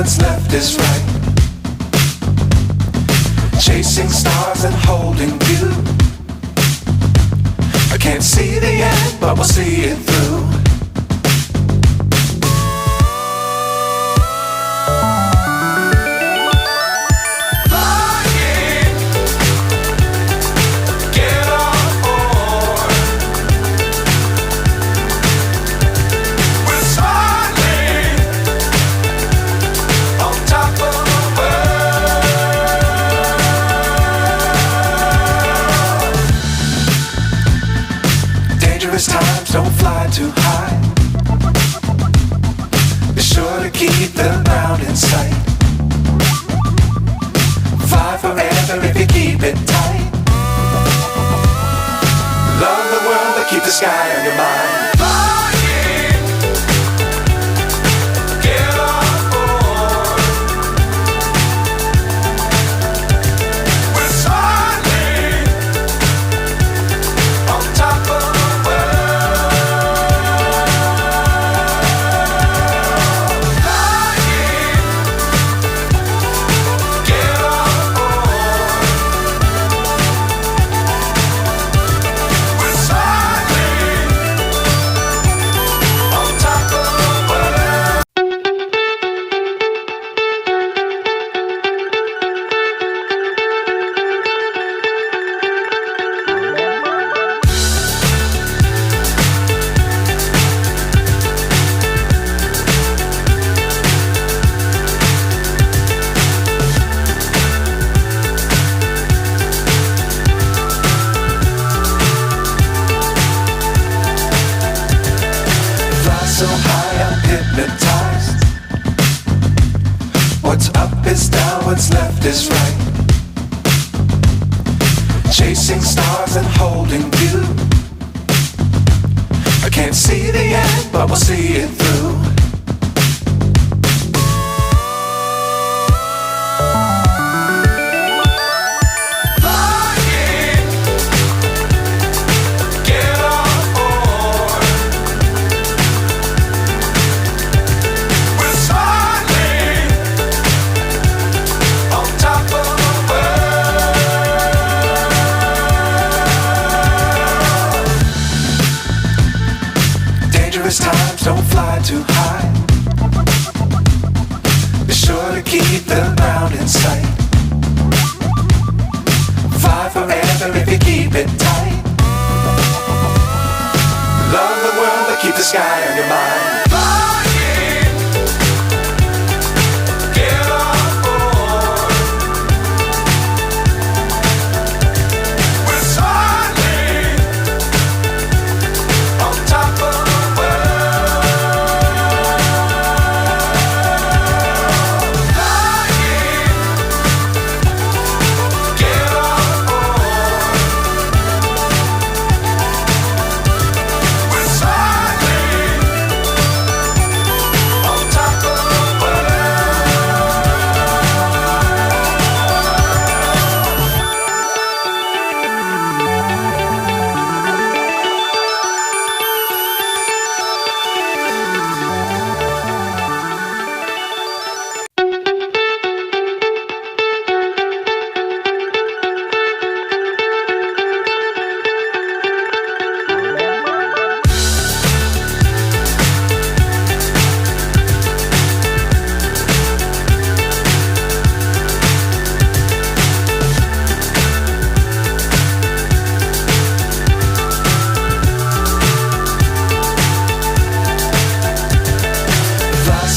what's left is right. Chasing stars and holding you. I can't see the end, but we'll see it through. Times don't fly too high. Be sure to keep the ground in sight. Fly forever if you keep it tight. Love the world but keep the sky on your mind. So high I'm hypnotized. What's up is down, what's left is right. Chasing stars and holding you. I can't see the end, but we'll see it through. Times don't fly too high. Be sure to keep the ground in sight. Fly forever if you keep it tight. Love the world but keep the sky on your mind.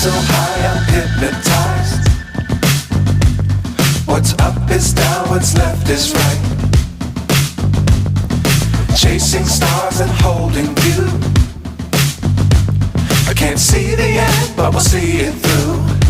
So high I'm hypnotized. What's up is down, what's left is right. Chasing stars and holding you. I can't see the end, but we'll see it through.